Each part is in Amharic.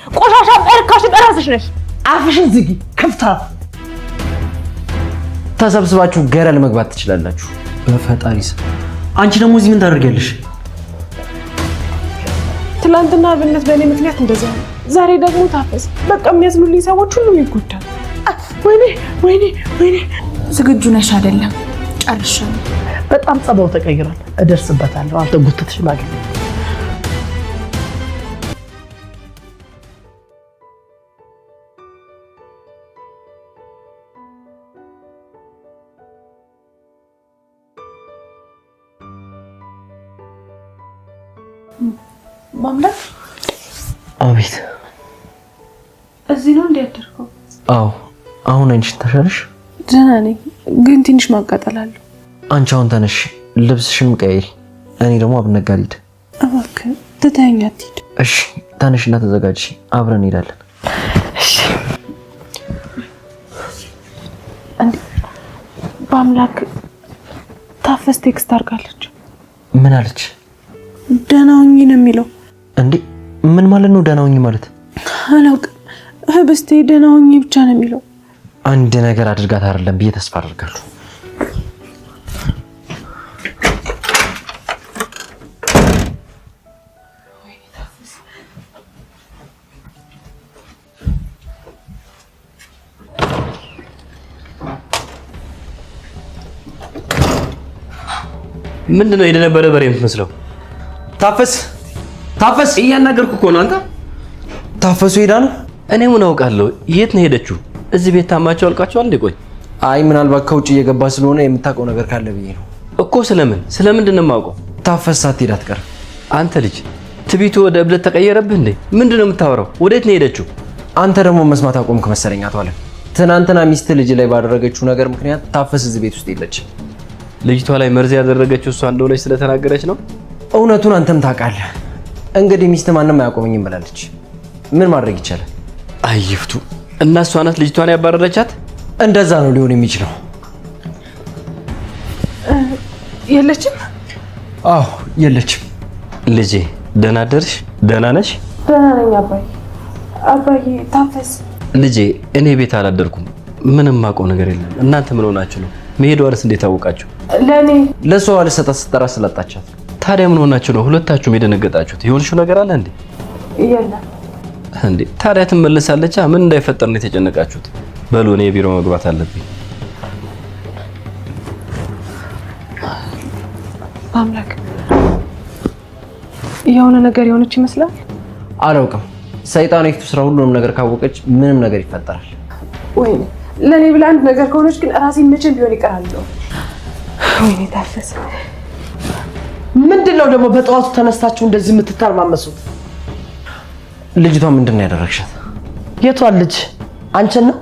ቆሻሻ እርካሽ ራስሽ ነሽ። አፍሽን ዝጊ ክፍታ። ተሰብስባችሁ ገረል መግባት ትችላላችሁ። በፈጣሪ ስም አንቺ ደግሞ እዚህ ምን ታደርጊያለሽ? ትላንትና አብነት በእኔ ምክንያት እንደዛ ነው። ዛሬ ደግሞ ታፈስ። በቃ የሚያዝኑልኝ ሰዎች ሁሉም ይጎዳል። ወይኔ ወይኔ ወይኔ። ዝግጁ ነሽ አይደለም? ጨርሻለሁ። በጣም ጸባው ተቀይሯል። እደርስበታለሁ። አንተ ጉትት ሽማግሌ። ማምለክ አቤት። እዚህ ነው እንዴ ያደርከው? አዎ። አሁን አንቺን ተሻለሽ? ደህና ነኝ፣ ግን ትንሽ ማቃጠል አለው። አንቺ አሁን ተነሽ፣ ልብስሽን ቀይሪ። እኔ ደግሞ አብነት ጋር ልሂድ። እባክህ ትተኸኝ አትሂድ። እሺ ተነሽና ተዘጋጅ፣ አብረን እንሄዳለን። እሺ። እንዴ በአምላክ ታፈስ ቴክስት አድርጋለች። ምን አለች? ደህና ሁኚ ነው የሚለው። እንዴ ምን ማለት ነው ደህና ሁኚ ማለት? አላውቅም። ህብስቴ ደህና ሁኚ ብቻ ነው የሚለው። አንድ ነገር አድርጋት አይደለም ብዬ ተስፋ አደርጋለሁ። ምንድነው የደነበረ በሬ የምትመስለው? ታፈስ እያናገርኩ እኮ ነው። አንተ ታፈሱ ሄዳ ነው? እኔ ምን አውቃለሁ? የት ነው ሄደችው? እዚህ ቤት ታማቸው አልቃቸዋል እንዴ? ቆይ አይ ምናልባት ከውጭ እየገባ ስለሆነ የምታውቀው ነገር ካለ ብዬ ነው እኮ። ስለምንድን ነው የማውቀው? ታፈስ ሳትሄድ አትቀርም። አንተ ልጅ ትቢቱ ወደ እብለት ተቀየረብህ እንዴ? ምንድን ነው የምታወራው? ወዴት ነው ሄደችው? አንተ ደግሞ መስማት አቆምክ መሰለኝ አቶ አለ። ትናንትና ሚስት ልጅ ላይ ባደረገችው ነገር ምክንያት ታፈስ እዚህ ቤት ውስጥ የለችም። ልጅቷ ላይ መርዝ ያደረገችው እሷ እንደሆነች ስለተናገረች ነው። እውነቱን አንተም ታውቃለህ። እንግዲህ ሚስት ማንም አያቆመኝም ብላለች። ምን ማድረግ ይቻላል? አይፍቱ እና እሷ ናት ልጅቷን ያባረረቻት? እንደዛ ነው ሊሆን የሚችለው። የለችም? አዎ የለችም። ልጄ ደህና አደርሽ? ደህና ነሽ? ደህና ነኝ አባዬ። አባዬ ታፈስ። ልጄ እኔ ቤት አላደርኩም። ምንም ማውቀው ነገር የለም። እናንተ ምን ሆናችሁ ነው? መሄዷንስ እንዴት ታወቃችሁ? ለኔ ለሷ ልሰጣት ስትጠራ ስላጣቻት። ታዲያ ምን ሆናችሁ ነው ሁለታችሁም የደነገጣችሁት? የሆንሽው ነገር አለ እንዴ? የለም እንዴ። ታዲያ ትመለሳለች። ምን እንዳይፈጠር ነው የተጨነቃችሁት? በሉ እኔ ቢሮ መግባት አለብኝ። አምላክ የሆነ ነገር የሆነች ይመስላል። አላውቅም። ሰይጣኔቱ ስራ ሁሉንም ነገር ካወቀች ምንም ነገር ይፈጠራል። ወይኔ ለኔ ብላ አንድ ነገር ከሆነች ግን ራሴን መቼም ቢሆን ይቀራለሁ። ወይኔ ታፈስ። ምንድነው ደግሞ በጠዋቱ ተነስታችሁ እንደዚህ የምትተርማመሱት? ልጅቷ ምንድን ነው ያደረግሻት? የቷን ልጅ? አንቺን ነው?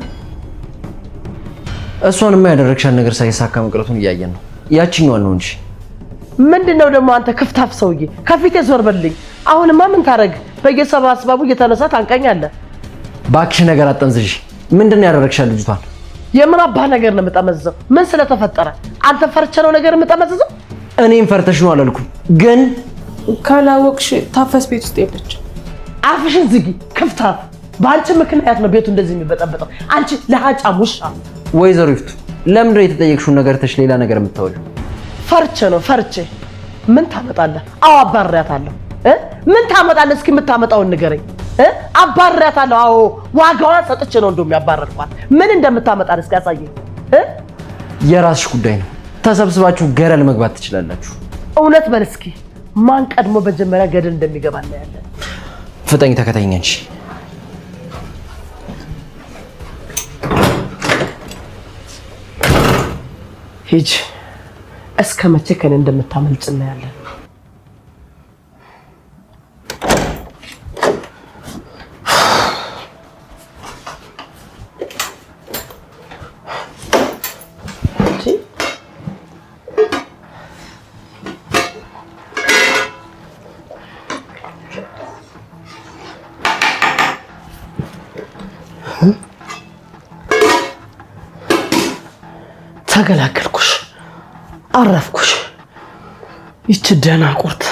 እሷንማ ያደረግሻት ነገር ሳይሳካ መቅረቱን እያየን ነው። ያቺኛዋን ነው እንጂ። ምንድነው ደግሞ አንተ ክፍታፍ ሰውዬ? ከፊቴ ዞር በልኝ። አሁንማ ምን ታረግ? በየሰባ አስባቡ እየተነሳ ታንቀኛለህ። ባክሽ ነገር አጠንዝሽ። ምንድን ነው ያደረግሻት ልጅቷን? የምን አባህ ነገር ነው የምጠመዝዘው? ምን ስለተፈጠረ? አንተ ፈርቼ ነው ነገር የምጠመዝዘው? እኔም ፈርተሽ ነው አላልኩም፣ ግን ካላወቅሽ ታፈስ ቤት ውስጥ የለች። አፍሽን ዝጊ ክፍታፍ። በአንቺ ምክንያት ነው ቤቱ እንደዚህ የሚበጠበጠው። አንቺ ለሃጫም ውሻ። ወይዘሮ ይፍቱ ለምንድን ነው የተጠየቅሽውን ነገር ተሽ ሌላ ነገር የምታወሪው? ፈርቼ ነው ፈርቼ። ምን ታመጣለህ? አዎ አባርሪያታለሁ። ምን ታመጣለህ? እስኪ የምታመጣውን ንገረኝ። አባርሪያታለሁ። አዎ ዋጋዋን ሰጥቼ ነው እንደውም ያባረርኳት። ምን እንደምታመጣል እስኪ ያሳየኝ። የራስሽ ጉዳይ ነው። ተሰብስባችሁ ገረል መግባት ትችላላችሁ። እውነት በል እስኪ ማን ቀድሞ መጀመሪያ ገደል እንደሚገባ እናያለን። ፍጠኝ፣ ተከታይኝ እንጂ። ሂጅ። እስከ መቼ ከኔ እንደምታመልጥ እናያለን። ተገላገልኩሽ፣ አረፍኩሽ። ይቺ ደናቁርት፣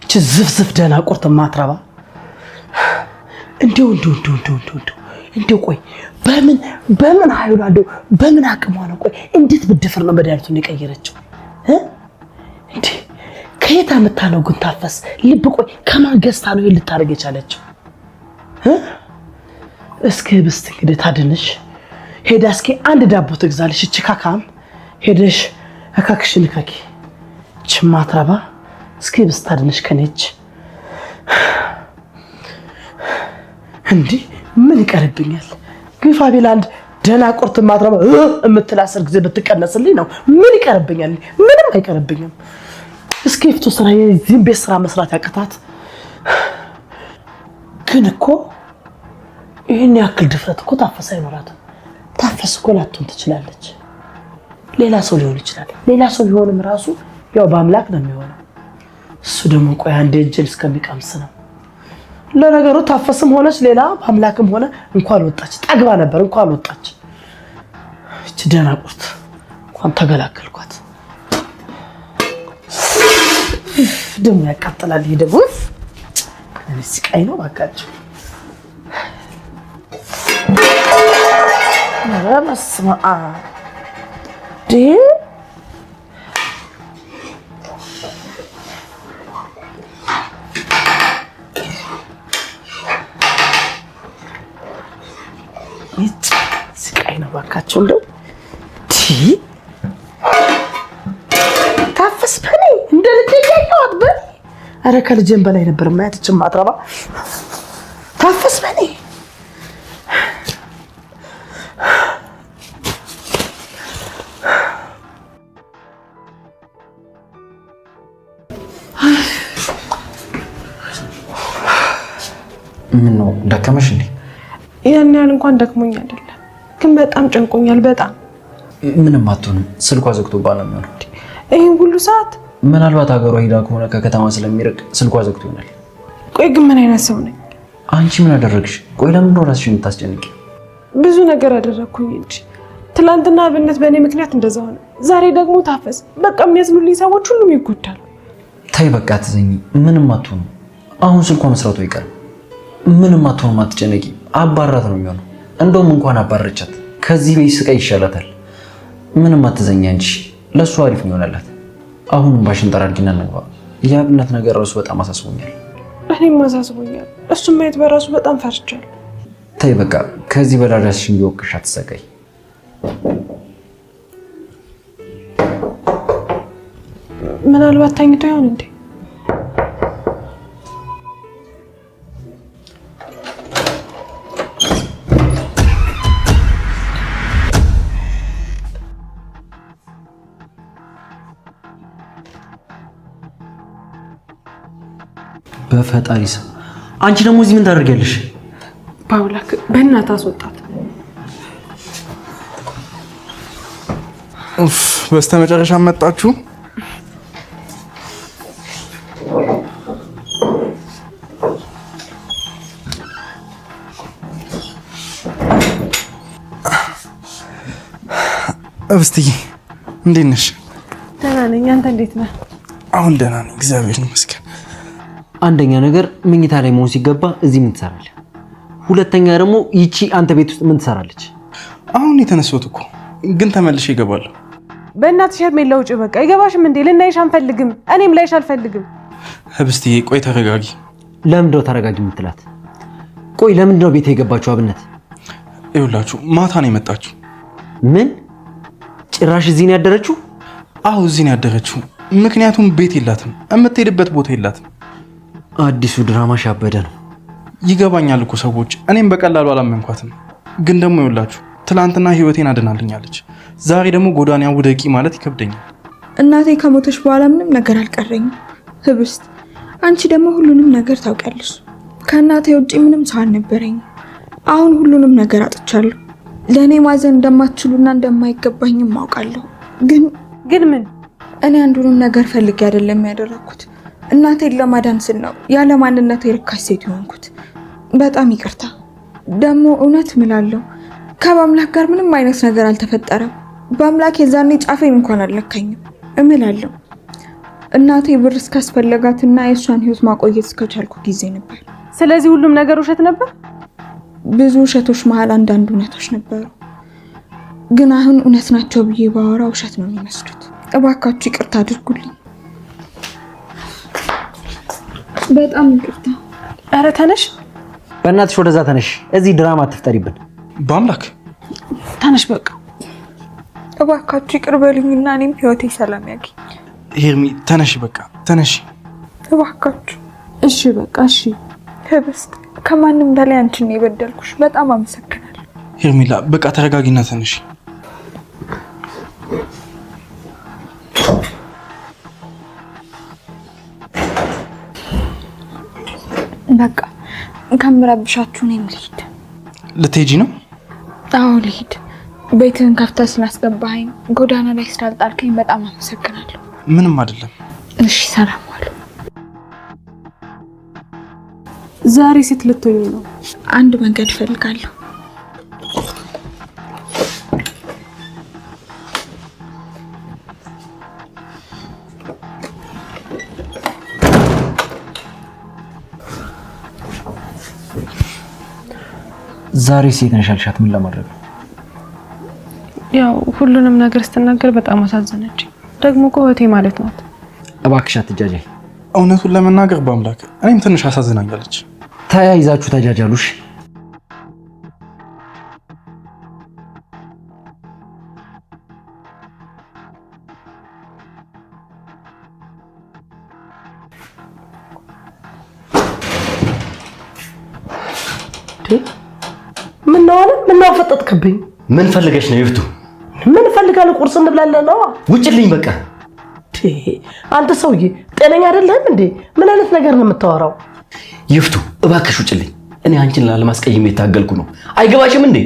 ይቺ ዝፍዝፍ ደናቁርት ማትረባ እንዴ እንደው ቆይ በምን ኃይሉ አለው በምን አቅሟ ነው? ቆይ እንዴት ብትደፍር ነው መድኃኒቱን የቀየረችው? እንዴ ከየት አመጣ ነው ግን ታፈስ ልብ? ቆይ ከማን ገዝታ ነው ልታረግ የቻለችው? እስኪ ብስት እንግዲህ ታድንሽ ሄዳ እስኪ አንድ ዳቦ ትግዛልሽ። እቺ ካካም ሄደሽ አካክሽን ካኪ ችማትራባ እስኪ ብስት ታድንሽ ከነች እንዴ ምን ይቀርብኛል? ግፋ ቢል አንድ ደና ቁርት ማትረባ እምትላስር ጊዜ ብትቀነስልኝ ነው። ምን ይቀርብኛል? ምንም አይቀርብኝም። እስኪ ፍቱ ስራ የዚህን ቤት ስራ መስራት ያቀታት ግን እኮ ይሄን ያክል ድፍረት እኮ ታፈስ አይኖራትም። ታፈስ እኮ ላትሆን ትችላለች። ሌላ ሰው ሊሆን ይችላል። ሌላ ሰው ቢሆንም ራሱ ያው በአምላክ ነው የሚሆነው። እሱ ደግሞ ቆይ አንዴ እጅል እስከሚቀምስ ነው። ለነገሩ ታፈስም ሆነች ሌላ በአምላክም ሆነ እንኳን ወጣች ጠግባ ነበር። እንኳን ወጣች እቺ ደና ቁርት እንኳን ተገላገልኳት። ደም ያቃጥላል። ይሄ ደግሞ ስቃይ ነው ባካችሁ። በስመ አብ ስቃይ ነው ባካችሁ። እንደው ታፈስ በኔ እንደ ልጅ ያያዩት በኔ አረ ከልጄም በላይ ነበር ማያትችም አጥራባ ታፈስ በኔ ምን ነው ደከመሽ እንዴ? ያን ያህል እንኳን ደክሞኝ አይደለም፣ ግን በጣም ጨንቆኛል። በጣም ምንም አትሆንም። ስልኳ ዘግቶባት ነው የሚሆነው። ይሄን ሁሉ ሰዓት ምናልባት ሀገሯ ሄዳ ከሆነ ከከተማ ስለሚርቅ ስልኳ ዘግቶ ይሆናል። ቆይ ግን ምን አይነት ሰው ነኝ? አንቺ ምን አደረግሽ? ቆይ ለምን ነው ራስሽን የምታስጨንቂ? ብዙ ነገር አደረኩኝ እንጂ ትላንትና አብነት በእኔ ምክንያት እንደዛ ሆነ። ዛሬ ደግሞ ታፈስ። በቃ የሚያዝኑልኝ ሰዎች ሁሉም ይጎዳሉ። ታይ በቃ ትዘኝ። ምንም አትሆንም። አሁን ስልኳ መስራቱ አይቀርም። ምንም አትሆንም። አትጨነቂ። አባራት ነው የሚሆነው። እንደውም እንኳን አባረቻት ከዚህ ላይ ስቃይ ይሻላታል። ምንም አትዘኝ አንቺ። ለሷ አሪፍ ነው ይሆናላት። አሁን ባሽን ጠራርጊና ነው የአብነት ነገር ራሱ በጣም አሳስቦኛል። እኔም አሳስቦኛል። እሱም ማየት በራሱ በጣም ፈርቻለሁ። ታይ በቃ ከዚህ በላይ ራስሽን ቢወቅሽ አትሰቃይ። ምናልባት ተኝቶ ይሆን እንዴ? በፈጣሪ ስም አንቺ ደግሞ እዚህ ምን ታደርጊያለሽ? ባውላክ በእናትህ አስወጣት። በስተመጨረሻ መጣችሁ። እብስትዬ እንዴት ነሽ? ደህና ነኝ። አንተ እንዴት ነህ? አሁን ደህና ነኝ እግዚአብሔር ይመስገን። አንደኛ ነገር መኝታ ላይ መሆን ሲገባ እዚህ ምን ትሰራለህ? ሁለተኛ ደግሞ ይቺ አንተ ቤት ውስጥ ምን ትሰራለች? አሁን የተነሳሁት እኮ ግን ተመልሼ እገባለሁ። በእናትሽ ሄርሜላ ውጪ። በቃ አይገባሽም እንዴ? ልናይሽ አንፈልግም። እኔም ላይሽ አልፈልግም። እብስትዬ ቆይ ተረጋጊ። ለምንድነው ተረጋጊ የምትላት? ቆይ ለምንድነው ቤት የገባችው አብነት? ይኸውላችሁ ማታ ነው የመጣችው። ምን ጭራሽ እዚህ ነው ያደረችው? አዎ እዚህ ነው ያደረችው። ምክንያቱም ቤት የላትም፣ የምትሄድበት ቦታ የላትም። አዲሱ ድራማሽ ያበደ ነው። ይገባኛል እኮ ሰዎች፣ እኔም በቀላሉ አላመንኳትም። ግን ደግሞ ይኸውላችሁ ትላንትና ህይወቴን አድናልኛለች። ዛሬ ደግሞ ጎዳናው ውደቂ ማለት ይከብደኛል። እናቴ ከሞተች በኋላ ምንም ነገር አልቀረኝም። ህብስት አንቺ ደግሞ ሁሉንም ነገር ታውቂያለሽ። ከእናቴ ውጪ ምንም ሰው አልነበረኝም። አሁን ሁሉንም ነገር አጥቻለሁ። ለእኔ ማዘን እንደማትችሉና እንደማይገባኝም አውቃለሁ። ግን ምን? እኔ አንዱንም ነገር ፈልጌ አይደለም ያደረኩት። እናቴን ለማዳን ስል ነው ያለ ማንነቴ ርካሽ ሴት የሆንኩት። በጣም ይቅርታ። ደግሞ እውነት እምላለሁ ከአምላክ ጋር ምንም አይነት ነገር አልተፈጠረም። በአምላክ የዛኔ ጫፌን እንኳን አልነካኝም እምላለሁ። እናቴ ብር እስካስፈለጋትና የእሷን ህይወት ማቆየት እስከቻልኩ ጊዜ ነበር። ስለዚህ ሁሉም ነገር ውሸት ነበር? ብዙ ውሸቶች መሀል አንዳንድ እውነቶች ነበሩ። ግን አሁን እውነት ናቸው ብዬ ባወራ ውሸት ነው የሚመስሉት። እባካችሁ ይቅርታ አድርጉልኝ። በጣም ይቅርታ። ኧረ ተነሽ፣ በእናትሽ ወደዛ ተነሽ። እዚህ ድራማ አትፍጠሪብን። በአምላክ ተነሽ በቃ። እባካችሁ ይቅር በሉኝና እኔም ህይወቴ ሰላም ያገኝ። ሄርሚ ተነሺ፣ በቃ ተነሺ እባካችሁ። እሺ በቃ እሺ። ህብስት ከማንም በላይ አንቺን ነው የበደልኩሽ። በጣም አመሰግናለሁ። ሄርሚላ በቃ ተረጋጊና ተነሺ። በቃ ከምረብሻችሁ እኔም ልሂድ። ልትሄጂ ነው? አዎ ልሂድ። ቤትህን ከፍተህ ስላስገባኸኝ ጎዳና ላይ ስላልጣልከኝ በጣም አመሰግናለሁ። ምንም አይደለም። እሺ ሰላም ዋሉ። ዛሬ ሴት ልትሆኚ ነው? አንድ መንገድ እፈልጋለሁ። ዛሬ ሴት ነሽ አልሻት ምን ለማድረግ ነው? ያው ሁሉንም ነገር ስትናገር በጣም አሳዘነች። ደግሞ እኮ እህቴ ማለት ናት። እባክሽ አትጃጃይ። እውነቱን ለመናገር በአምላክ እኔም ትንሽ አሳዝናኛለች። ተያይዛችሁ ተጃጃሉሽ። ምን ፈጠጥክብኝ? ምን ፈልገሽ ነው ይፍቱ? ምን ፈልጋለሁ? ቁርስ እንብላለን ነው። ውጭልኝ በቃ። አንተ ሰውዬ ጤነኛ አይደለም እንዴ? ምን አይነት ነገር ነው የምታወራው? ይፍቱ እባክሽ ውጭልኝ። እኔ አንቺን ላለማስቀየም የታገልኩ ነው። አይገባሽም እንዴ?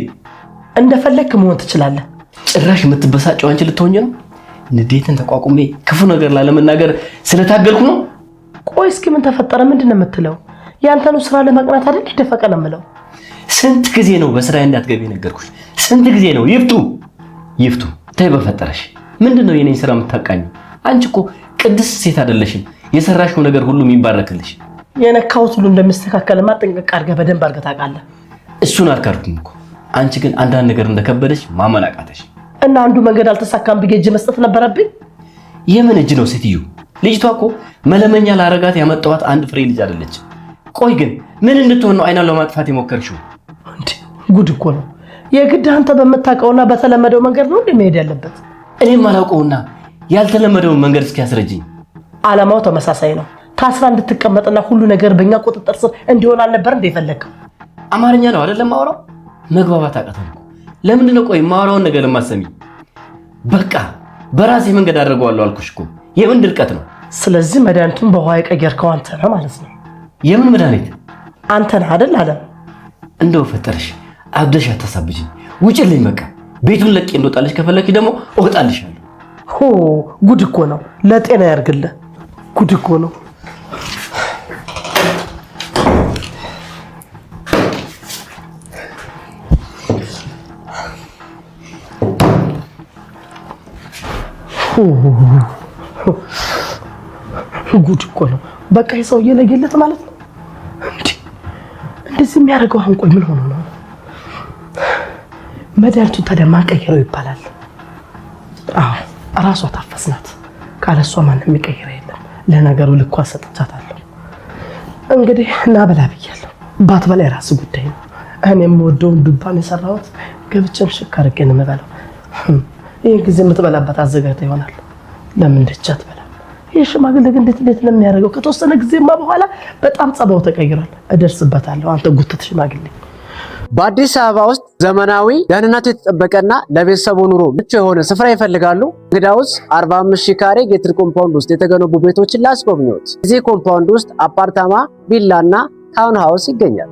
እንደፈለክ መሆን ትችላለህ። ጭራሽ የምትበሳጨው አንቺ ልትሆኚ ነው። ንዴትን ተቋቁሜ ክፉ ነገር ላለመናገር ስለታገልኩ ነው። ቆይ እስኪ ምን ተፈጠረ? ምንድነው የምትለው? ያንተኑ ስራ ለማቅናት አይደል ደፈቀ ነው የምለው። ስንት ጊዜ ነው በስራ እንዳትገቢ ነገርኩሽ? ስንት ጊዜ ነው? ይፍቱ ተይ በፈጠረሽ። ምንድነው የኔን ስራ የምታቃኝ? አንቺ እኮ ቅድስት ሴት አይደለሽም። የሰራሽው ነገር ሁሉ የሚባረክልሽ። የነካውት ሁሉ እንደሚስተካከልማ ጥንቅቅ አድርገህ በደንብ አድርገህ ታውቃለህ። እሱን አልካድኩም እኮ። አንቺ ግን አንዳንድ ነገር እንደከበደሽ ማመን አቃተሽ። እና አንዱ መንገድ አልተሳካም ብዬ እጅ መስጠት ነበረብኝ። የምን እጅ ነው ሴትዮ? ልጅቷ እኮ መለመኛ ላረጋት ያመጣኋት አንድ ፍሬ ልጅ አይደለች። ቆይ ግን ምን እንድትሆን ነው አይናን ለማጥፋት የሞከርሽው? ጉድ እኮ ነው። የግድ አንተ በመታቀውና በተለመደው መንገድ ነው እንደሚሄድ ያለበት። እኔም አላውቀውና ያልተለመደውን መንገድ እስኪያስረጅኝ። ዓላማው ተመሳሳይ ነው። ታስራ እንድትቀመጥና ሁሉ ነገር በእኛ ቁጥጥር ስር እንዲሆን አልነበር እንደ የፈለግከው? አማርኛ ነው አይደለም ማውራው? መግባባት አቃተን እኮ። ለምንድን ነው ቆይ ማውራውን ነገር ለማሰሚ? በቃ በራሴ መንገድ አድርገዋለሁ አልኩሽ እኮ። የምን ድርቀት ነው? ስለዚህ መድኃኒቱን በውሃ የቀየርከው አንተ ነህ ማለት ነው። የምን መድኃኒት? አንተ ነህ አይደል? አለ እንደው ፈጠረሽ አብደሽ አታሳብጂኝ። ውጭልኝ በቃ። ቤቱን ለቄ እንደወጣልሽ ከፈለግሽ ደግሞ እወጣልሻለሁ። ጉድ እኮ ነው። ለጤና ያርግልህ። ጉድ እኮ ነው። ጉድ እኮ ነው። በቃ የሰውዬ ለጌለት ማለት ነው። እንደዚህ የሚያደርገው አሁን ቆይ ምን ሆኖ ነው? መድኃኒቱን ታዲያ ማቀየረው ይባላል። አዎ ራሷ ታፈስናት። ካለሷ ማንም የሚቀይር የለም። ለነገሩ ልኳ ሰጥቻታለሁ። እንግዲህ እና በላ ብያለሁ። ባትበላ የራስ ጉዳይ ነው። እኔም ወደውን ዱባን የሰራሁት ገብቼም ሽክ አድርጌ ነው የምበላው። ይህ ጊዜ የምትበላበት አዘጋጅታ ይሆናል። ለምን ደቻት በላ። ይህ ሽማግሌ ግን እንዴት ለሚያደርገው ከተወሰነ ጊዜማ በኋላ በጣም ጸባው ተቀይሯል። እደርስበታለሁ። አንተ ጉትት ሽማግሌ። በአዲስ አበባ ውስጥ ዘመናዊ ደህንነቱ የተጠበቀና ለቤተሰቡ ኑሮ ምቹ የሆነ ስፍራ ይፈልጋሉ? እንግዳውስ 45,000 ካሬ ጌትድ ኮምፓውንድ ውስጥ የተገነቡ ቤቶችን ላስጎብኝዎት። እዚህ ኮምፓውንድ ውስጥ አፓርታማ፣ ቪላና ታውን ሃውስ ይገኛል።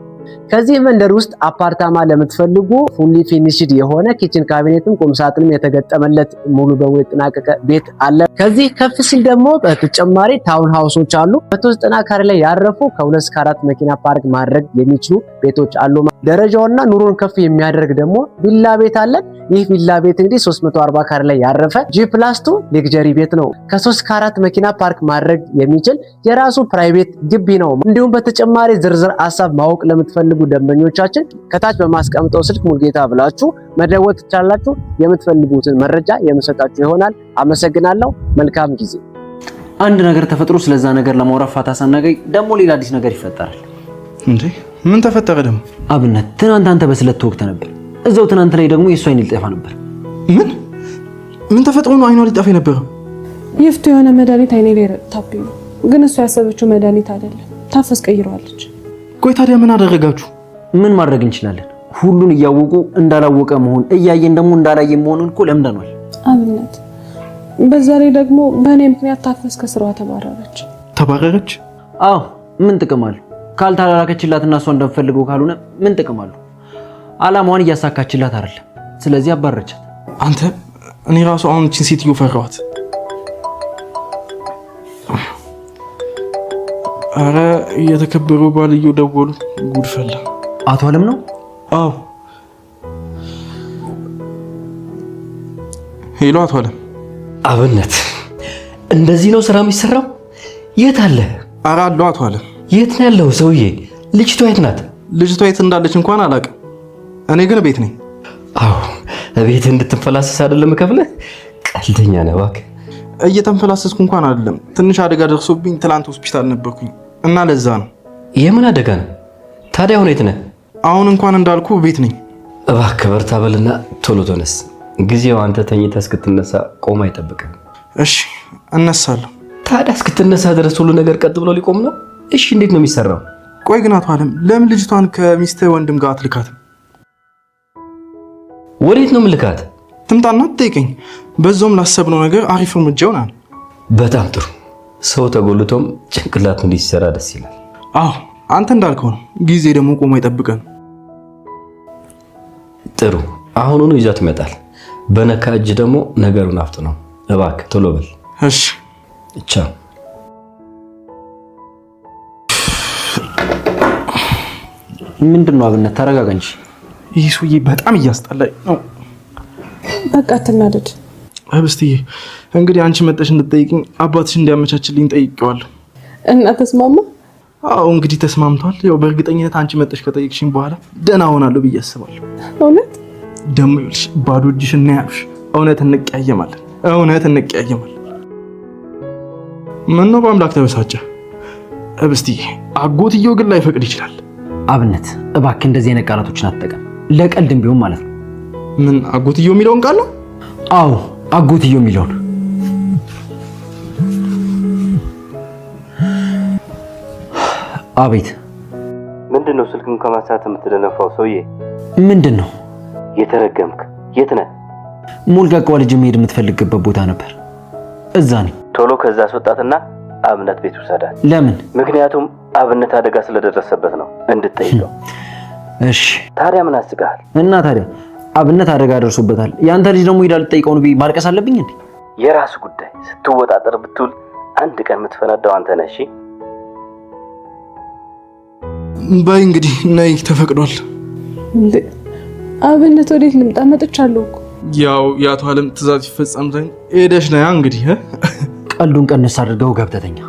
ከዚህ መንደር ውስጥ አፓርታማ ለምትፈልጉ ፉሊ ፊኒሽድ የሆነ ኪችን ካቢኔትም ቁም ሳጥንም የተገጠመለት ሙሉ በሙሉ የተጠናቀቀ ቤት አለ። ከዚህ ከፍ ሲል ደግሞ በተጨማሪ ታውን ሃውሶች አሉ። 190 ካሬ ላይ ያረፉ ከ2 እስከ 4 መኪና ፓርክ ማድረግ የሚችሉ ቤቶች አሉ። ደረጃውና ኑሮን ከፍ የሚያደርግ ደግሞ ቪላ ቤት አለ። ይህ ቪላ ቤት እንግዲህ 340 ካሬ ላይ ያረፈ G+2 ሌክዠሪ ቤት ነው። ከ3 እስከ 4 መኪና ፓርክ ማድረግ የሚችል የራሱ ፕራይቬት ግቢ ነው። እንዲሁም በተጨማሪ ዝርዝር ሀሳብ ማወቅ የምትፈልጉ ደንበኞቻችን ከታች በማስቀምጠው ስልክ ሙልጌታ ብላችሁ መደወል ትችላላችሁ። የምትፈልጉትን መረጃ የምሰጣችሁ ይሆናል። አመሰግናለሁ። መልካም ጊዜ። አንድ ነገር ተፈጥሮ ስለዛ ነገር ለማውራት ፋታ ሳናገኝ ደግሞ ሌላ አዲስ ነገር ይፈጠራል። እንዴ ምን ተፈጠረ ደግሞ? አብነት ትናንት አንተ በስለት ተወግተህ ነበር። እዛው ትናንት ላይ ደግሞ የእሱ አይን ሊጠፋ ነበር። ምን ተፈጥሮ ነው አይኗ ሊጠፋ የነበረው? ይፍቱ የሆነ መድኃኒት አይኔ ላይ ረጥታብኝ ነው። ግን እሱ ያሰበችው መድኃኒት አይደለም። ታፈስ ቀይረዋለች። ቆይ ታዲያ ምን አደረጋችሁ? ምን ማድረግ እንችላለን? ሁሉን እያወቁ እንዳላወቀ መሆን፣ እያየን ደግሞ እንዳላየ መሆኑን እኮ ለምደናል። አብነት በዛ ላይ ደግሞ በእኔ ምክንያት ታፈስ ከስራዋ ተባረረች። ተባረረች? አዎ ምን ጥቅም አለው? ካልተላላከችላትና እሷ እንደምፈልገው ካልሆነ ምን ጥቅም አለው? አላማዋን እያሳካችላት አይደለም። ስለዚህ አባረረቻት። አንተ እኔ ራሱ አሁን እቺን ሴትዮ ፈራኋት። አረ እየተከበሩ ባልየው ደወሉ። ጉድ ፈላ። አቶ አለም ነው? አዎ። ሄሎ አቶ አለም። አብነት እንደዚህ ነው ስራ የሚሰራው? የት አለ? አረ አለው አቶ አለም። የት ነው ያለው ሰውዬ? ልጅቷ የት ናት? ልጅቷ የት እንዳለች እንኳን አላውቅም። እኔ ግን ቤት ነኝ። አዎ ቤት እንድትፈላሰስ አይደለም ከፍለህ? ቀልደኛ ነህ እባክህ። እየተንፈላሰስኩ እንኳን አይደለም። ትንሽ አደጋ ደርሶብኝ ትላንት ሆስፒታል ነበርኩኝ እና ለዛ ነው። የምን አደጋ ነው ታዲያ? አሁን የት ነህ? አሁን እንኳን እንዳልኩ ቤት ነኝ። እባክህ በርታ በልና ቶሎ ተነስ። ጊዜው አንተ ተኝተህ እስክትነሳ ቆም አይጠብቅም። እሺ እነሳለሁ። ታዲያ እስክትነሳ ድረስ ሁሉ ነገር ቀጥ ብሎ ሊቆም ነው? እሺ እንዴት ነው የሚሰራው? ቆይ ግን አቶ አለም ለምን ልጅቷን ከሚስትህ ወንድም ጋር አትልካትም? ወዴት ነው ምልካት? ትምጣና ትጠይቀኝ። በዛውም ላሰብነው ነገር አሪፍ እርምጃ ይሆናል። በጣም ጥሩ። ሰው ተጎልቶም ጭንቅላቱ እንዲሰራ ደስ ይላል። አዎ አንተ እንዳልከው ነው። ጊዜ ደግሞ ቆሞ አይጠብቀን። ጥሩ። አሁኑኑ ይዟት ይመጣል። በነካ እጅ ደግሞ ነገሩን አፍጥነው። እባክህ ቶሎ በል። እሺ ቻው። ምንድነው አብነት? ተረጋጋ እንጂ። ይህ ሰውዬ በጣም እያስጠላኝ ነው። በቃ አትናደድ። ህብስትዬ እንግዲህ አንቺ መጠሽ እንድትጠይቅኝ አባትሽ እንዲያመቻችልኝ ጠይቄዋለሁ። እና ተስማማ? አዎ እንግዲህ ተስማምቷል። ያው በእርግጠኝነት አንቺ መጠሽ ከጠይቅሽኝ በኋላ ደህና ሆናለሁ ብዬ አስባለሁ። እውነት ደግሞ ይኸውልሽ ባዶ እጅሽ እና ያልሽ እውነት እንቀያየማለን። ምነው በአምላክ ተበሳጨ? ህብስትዬ አጎትየው ግን ላይፈቅድ ይችላል። አብነት እባክህ እንደዚህ አይነት ቃላቶችን አትጠቀም። ለቀልድም ቢሆን ማለት ነው። ምን አጎትየው የሚለውን ቃል ነው? አዎ አጎትየው የሚለውን። አቤት። ምንድነው ስልክን ከማሳት የምትደነፋው ሰውዬ? ምንድነው? የተረገምክ የት ነህ? ሞልጋቃዋ ልጅ መሄድ የምትፈልግበት ቦታ ነበር። እዛ ነኝ። ቶሎ ከዛ አስወጣትና አብነት ቤት ውሰዳት። ለምን? ምክንያቱም አብነት አደጋ ስለደረሰበት ነው እንድትጠይቀው። እሺ ታዲያ ምን አስጋል? እና ታዲያ አብነት አደጋ ደርሶበታል። ያንተ ልጅ ደግሞ ሄዳ ልትጠይቀው ነው ማልቀስ አለብኝ እንዴ? የራሱ ጉዳይ። ስትወጣጠር ብትውል አንድ ቀን የምትፈነዳው አንተ ነህ። እሺ በይ እንግዲህ ነይ፣ ተፈቅዷል። እንዴ አብነት ወዴት ልምጣ? መጥቻለሁ እኮ። ያው የአቶ አለም ትእዛዝ ይፈጸም ዘንድ ሄደሽ ነይ እንግዲህ። ቀልዱን ቀንስ አድርገው ገብተተኛ።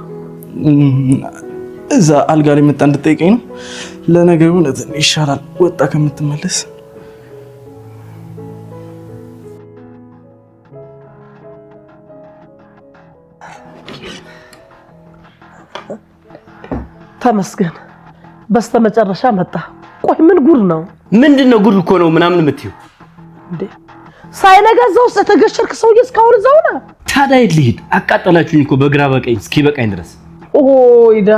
እዛ አልጋ ላይ መጣ እንድትጠይቀኝ ነው። ለነገሩ ይሻላል ወጣ ከምትመለስ። ተመስገን በስተመጨረሻ መጣ። ቆይ ምን ጉድ ነው? ምንድነው? ጉድ እኮ ነው ምናምን የምትይው እንዴ? ሳይነጋ እዛው ውስጥ የተገሸርክ ሰውዬ እስካሁን እዛው ነህ? ታዲያ የት ልሂድ? አቃጠላችሁኝ እኮ በግራ በቀኝ እስኪበቃኝ ድረስ። ኦይዳ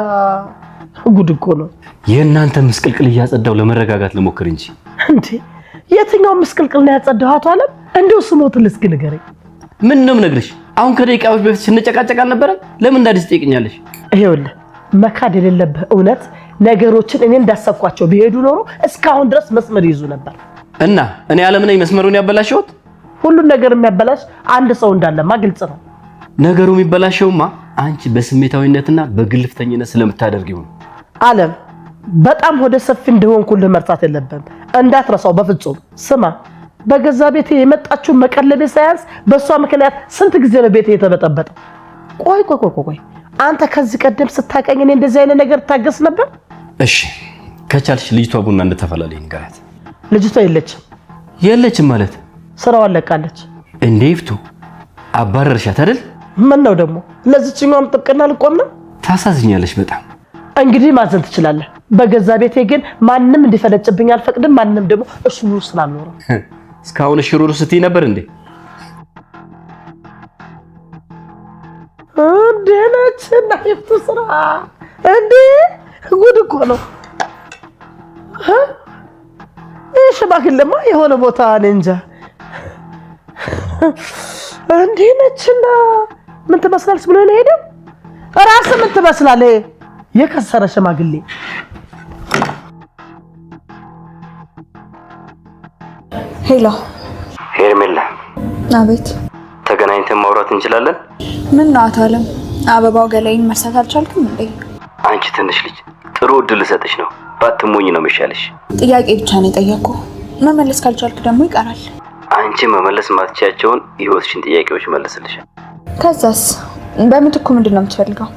ጉድ እኮ ነው። የእናንተ ምስቅልቅል እያጸዳው ለመረጋጋት ልሞክር እንጂ። እንዴ የትኛው ምስቅልቅል ነው ያጸዳው? አቶ አለም እንደው ስሞትልህ እስኪ ንገረኝ። ምን ነው የምነግርሽ? አሁን ከደቂቃዎች በፊት ስንጨቃጨቅ አልነበረ? ለምን እንዳዲስ ትጠይቅኛለሽ? ይኸውልህ መካድ የሌለብህ እውነት ነገሮችን እኔ እንዳሰብኳቸው ቢሄዱ ኖሮ እስካሁን ድረስ መስመር ይዙ ነበር። እና እኔ ዓለም ነኝ መስመሩን ያበላሸሁት? ሁሉን ነገር የሚያበላሽ አንድ ሰው እንዳለማ ግልጽ ነው። ነገሩ የሚበላሸውማ አንቺ በስሜታዊነትና በግልፍተኝነት ስለምታደርጊው ነው። አለም በጣም ወደ ሰፊ እንደሆንኩልህ መርሳት የለብህም፣ እንዳትረሳው በፍጹም። ስማ በገዛ ቤቴ የመጣችው መቀለቤ ሳያንስ በእሷ ምክንያት ስንት ጊዜ ነው ቤቴ የተበጠበጠው? ቆይ አንተ ከዚህ ቀደም ስታቀኝ እኔ እንደዚህ አይነት ነገር ታገስ ነበር? እሺ ከቻልሽ ልጅቷ ቡና እንድትፈላለኝ ንገራት። ልጅቷ የለችም ማለት ስራዋን ለቃለች እንዴ? ይፍቱ አባረርሻት አይደል? ምን ነው ደግሞ ለዚህኛውም ጥብቅና ልቆም ነው? ታሳዝኛለሽ በጣም። እንግዲህ ማዘን ትችላለህ። በገዛ ቤቴ ግን ማንም እንዲፈለጭብኝ አልፈቅድም። ማንም ደግሞ እሱ ነው ስላልኖረ እስካሁን ሽሩሩ ስትይ ነበር እንዴ? እንደነችና ይፍቱ ስራ እንዴ ጉድ እኮ ነው። ሽማግሌማ የሆነ ቦታ እኔ እንጃ እንዴ ነችና ምን ትመስላለች ብሎ ነው ሄደው። ራስህ ምን ትመስላለህ? የከሰረ ሽማግሌ። ሄሎ ሄርሜላ። አቤት። ተገናኝተን ማውራት እንችላለን? ምን ነው አቶ አለም፣ አበባው ገላይን መርሳት አልቻልክም እንዴ? አንቺ ትንሽ ልጅ ጥሩ እድል ልሰጥሽ ነው። ባትሞኝ ነው የሚሻልሽ። ጥያቄ ብቻ ነው የጠየቅኩህ። መመለስ ካልቻልክ ደግሞ ይቀራል። አንቺ መመለስ ማትቻቸውን የህይወትሽን ጥያቄዎች መልስልሻል። ከዛስ በምትኩ ምንድን ነው የምትፈልገው?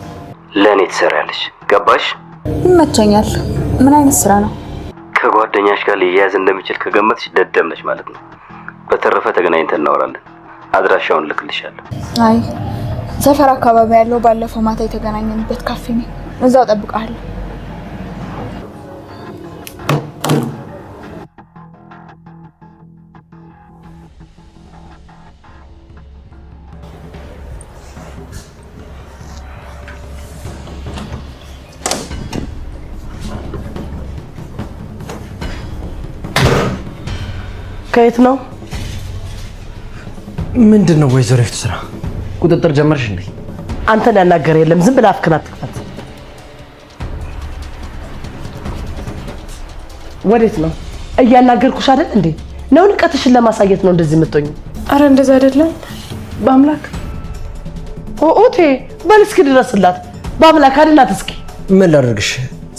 ለእኔ ትሰሪያለሽ። ገባሽ? ይመቸኛል። ምን አይነት ስራ ነው? ከጓደኛሽ ጋር ሊያያዝ እንደሚችል ከገመትሽ ደደብ ነሽ ማለት ነው። በተረፈ ተገናኝተን እናወራለን። አድራሻውን ልክልሻለሁ። አይ ሰፈር አካባቢ ያለው ባለፈው ማታ የተገናኘንበት ካፌ ነው። እዛው እጠብቅሃለሁ። ከየት ነው? ምንድነው ወይዘሮ ይፍቱ ስራ ቁጥጥር ጀመርሽ እንዴ? አንተን ያናገረ የለም። ዝም ብለህ አፍክን አትክፈት። ወዴት ነው? እያናገርኩሽ አይደል እንዴ? ነው ንቀትሽን ለማሳየት ነው እንደዚህ የምትሆኚ? አረ እንደዛ አይደለም። በአምላክ ኦቴ በል እስኪ ድረስላት። በአምላክ አድናት እስኪ። ምን ላድርግሽ?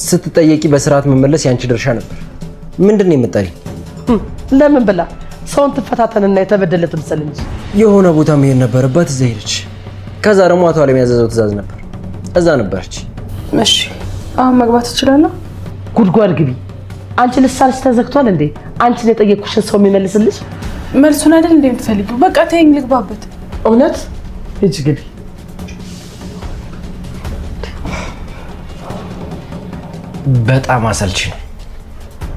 ስትጠየቂ በስርዓት መመለስ ያንቺ ድርሻ ነበር። ምንድነው የምጠሪ? ለምን ብላ ሰውን ትፈታተንና የተበደለ ትምሰል እንጂ። የሆነ ቦታ መሄድ ነበረባት፣ እዛ ሄደች። ከዛ ደግሞ አቶ አለም ያዘዘው ትእዛዝ ነበር፣ እዛ ነበረች። እሺ አሁን መግባት እችላለሁ? ጉድጓድ ግቢ። አንቺ ልሳንሽ ተዘግቷል እንዴ? አንቺን የጠየቅኩሽን ሰው የሚመልስልሽ? መልሱን አይደል እንዴ የምትፈልጊው? በቃ ተይኝ ልግባበት። እውነት ሂጂ ግቢ። በጣም አሰልቺ ነው።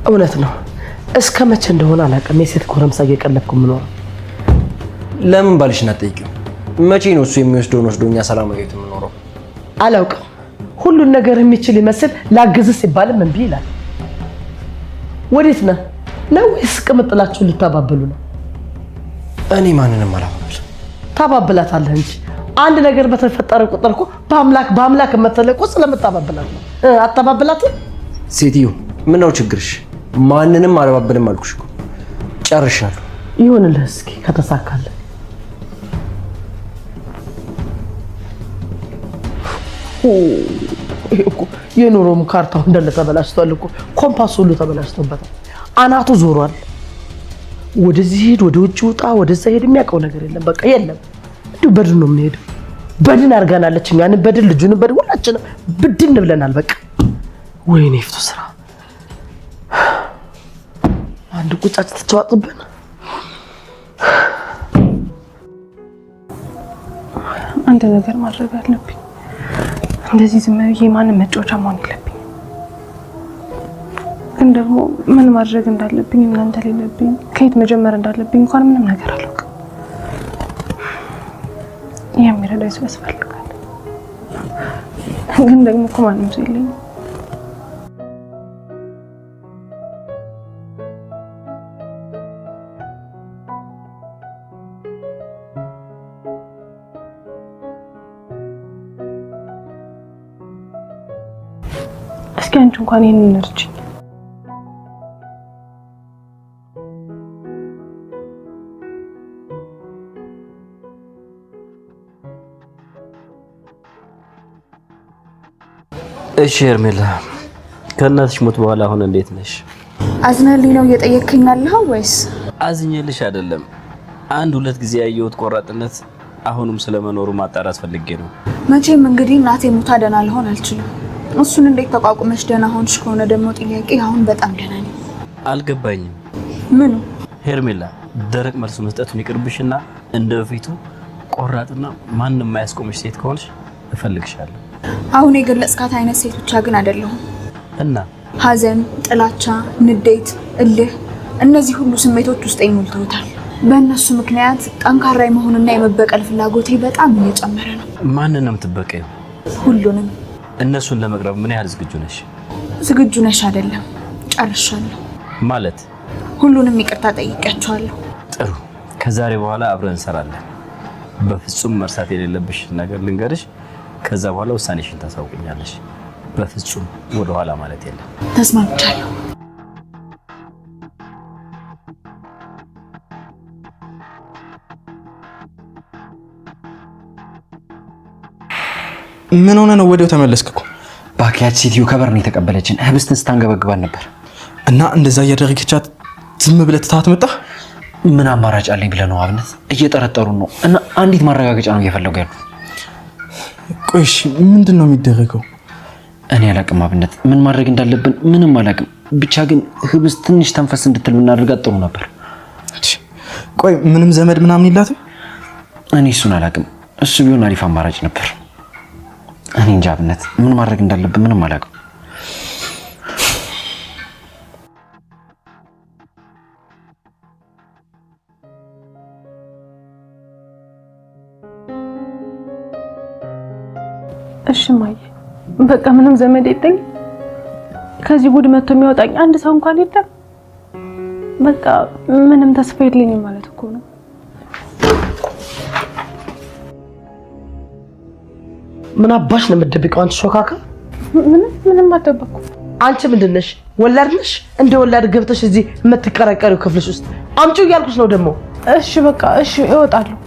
እውነት ነው። እስከ መቼ እንደሆነ አላውቅም። የሴት ጎረምሳ እየቀለብኩ የምኖረው። ለምን ባልሽን አትጠይቂው? መቼ ነው እሱ የሚወስደውን ወስዶ እኛ ሰላማዊ ህይወት የምኖረው? አላውቅም። ሁሉን ነገር የሚችል ይመስል ላግዝህ ሲባልም እምቢ ይላል። ወዴት ነህ ነው ወይስ ቅምጥላችሁን ልታባብሉ ነው? እኔ ማንንም አላባብል። ታባብላታለህ እንጂ አንድ ነገር በተፈጠረ ቁጥር እኮ በአምላክ መተለቆ ስለምታባብላት ነው። አታባብላትም? ሴትዮ ምን ነው ችግርሽ? ማንንም አላባብልም አልኩሽ እኮ። ጨርሻለሁ። ይሁንልህ እስኪ ከተሳካልህ። የኑሮም ካርታው እንዳለ ተበላሽቷል እኮ። ኮምፓስ ሁሉ ተበላሽቶበታል። አናቱ ዞሯል። ወደዚህ ሄድ፣ ወደ ውጭ ውጣ፣ ወደዛ ሄድ፣ የሚያውቀው ነገር የለም። በቃ የለም። እንዲሁ በድን ነው የምንሄደው። በድን አድርጋናለች። እኛን በድን፣ ልጁን በድን፣ ሁላችንም ብድን ብለናል። በቃ ወይኔ ይፍቱ ስራ። አንድ ቁጫጭ ትጫወጥብን። አንድ ነገር ማድረግ አለብኝ። እንደዚህ ዝም ብዬ ማንም መጫወቻ መሆን የለብኝ። ግን ደግሞ ምን ማድረግ እንዳለብኝ እናንተ ሌለብኝ፣ ከየት መጀመር እንዳለብኝ እንኳን ምንም ነገር አላውቅም። የሚረዳኝ ሰው ያስፈልጋል። ግን ደግሞ እኮ ማንም ሰው የለኝም። እስኪ አንቺ እንኳን ይሄንን እርጅኝ። እሺ ሄርሜላ፣ ከእናትሽ ሞት በኋላ አሁን እንዴት ነሽ? አዝነልኝ ነው እየጠየቅከኝ ያለኸው ወይስ? አዝኜልሽ አይደለም። አንድ ሁለት ጊዜ ያየሁት ቆራጥነት አሁንም ስለመኖሩ ማጣራት ፈልጌ ነው። መቼም እንግዲህ እናቴ ሞታ ደህና ልሆን አልችልም። እሱን እንዴት ተቋቁመሽ ደህና ሆንሽ ከሆነ ደግሞ ጥያቄ አሁን በጣም ደህና ነኝ። አልገባኝም። ምኑ? ሄርሜላ ደረቅ መልስ መስጠቱን ይቅርብሽና እንደ በፊቱ ቆራጥና ማንንም የማያስቆምሽ ሴት ከሆንሽ እፈልግሻለሁ። አሁን የገለጽካት አይነት ሴት ብቻ ግን አይደለሁም። እና ሐዘን፣ ጥላቻ፣ ንዴት፣ እልህ እነዚህ ሁሉ ስሜቶች ውስጥ ይሞልተውታል። በእነሱ ምክንያት ጠንካራ የመሆንና የመበቀል ፍላጎቴ በጣም እየጨመረ ነው። ማንንም ትበቀዩ? ሁሉንም። እነሱን ለመቅረብ ምን ያህል ዝግጁ ነሽ? ዝግጁ ነሽ አይደለም፣ ጨርሻለሁ። ማለት ሁሉንም ይቅርታ ጠይቄያቸዋለሁ። ጥሩ። ከዛሬ በኋላ አብረን እንሰራለን። በፍጹም መርሳት የሌለብሽ ነገር ልንገርሽ። ከዛ በኋላ ውሳኔሽን ታሳውቅኛለሽ። በፍጹም ወደ ኋላ ማለት የለም። ተስማምቻለሁ። ምን ሆነ ነው ወዲያው ተመለስክ እኮ? ባኪያች ሴትዮ ከበር ነው የተቀበለችን። ህብስትን ስታንገበግባን ነበር እና እንደዛ እያደረገቻት ዝም ብለህ ትታት መጣ? ምን አማራጭ አለኝ ብለህ ነው አብነት? እየጠረጠሩን ነው እና አንዲት ማረጋገጫ ነው እየፈለጉ ያሉት። ቆይ እሺ ምንድን ነው የሚደረገው? እኔ አላቅም አብነት፣ ምን ማድረግ እንዳለብን ምንም አላቅም። ብቻ ግን ህብስት ትንሽ ተንፈስ እንድትል ብናደርጋት ጥሩ ነበር። ቆይ ምንም ዘመድ ምናምን የላትም? እኔ እሱን አላቅም። እሱ ቢሆን አሪፍ አማራጭ ነበር። እኔ እንጃ አብነት፣ ምን ማድረግ እንዳለብን ምንም አላቅም። እሺ ማየ፣ በቃ ምንም ዘመድ የለኝ። ከዚህ ጉድ መጥቶ የሚያወጣኝ አንድ ሰው እንኳን የለም። በቃ ምንም ተስፋ የለኝም ማለት እኮ ነው። ምን አባሽ ነው የምትደብቀው አንቺ ሾካካ? ምንም አደበኩ። አንቺ ምንድን ነሽ? ወላድ ነሽ? እንደ ወላድ ገብተሽ እዚህ የምትቀረቀሪው ክፍልሽ ውስጥ አምጪው እያልኩሽ ነው ደግሞ። እሺ በቃ እሺ፣ እወጣለሁ።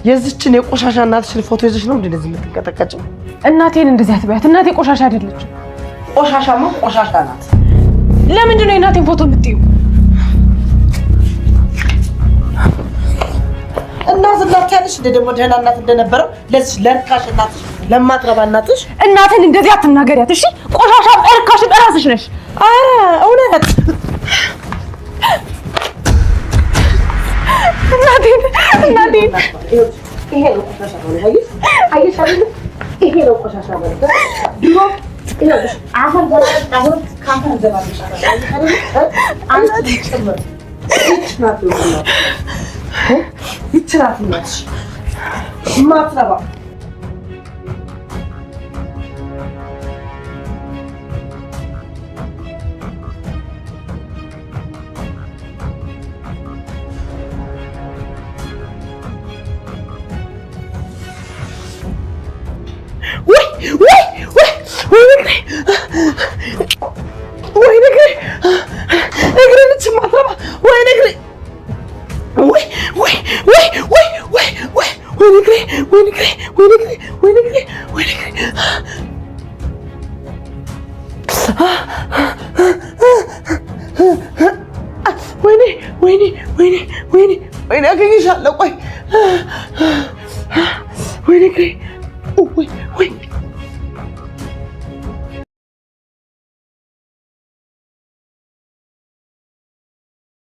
የዚችን የቆሻሻ እናትሽን ፎቶ ይዘሽ ነው እንደዚህ የምትቀጠቀጭው? እናቴን እንደዚህ አትበያት። እናቴ ቆሻሻ አይደለችም። ቆሻሻማ ቆሻሻ ናት። ለምንድን ነው የእናቴን ፎቶ የምትይው? እናት እናት ያለሽ እንደ ደግሞ ደህና እናት እንደነበረው ለዚህ ለርካሽ እናትሽ ለማትረባ እናትሽ እናቴን እንደዚህ አትናገሪያት እሺ? ቆሻሻ እርካሽ እራስሽ ነሽ። አረ እውነት እናቴን ይሄ ነው ቆሻሻ ነው። አየሽ አይደል? ይሄ ነው ቆሻሻ ማለት ድሮ ይኸውልሽ አፈር ገላጣሁት ካፈር ገላጣሽ አይደል? አንቺ ጭምር ይችላል ይችላል ማትረባ ወይኔ አገኘሻለሁ። ቆይ ወይኔ ግሬ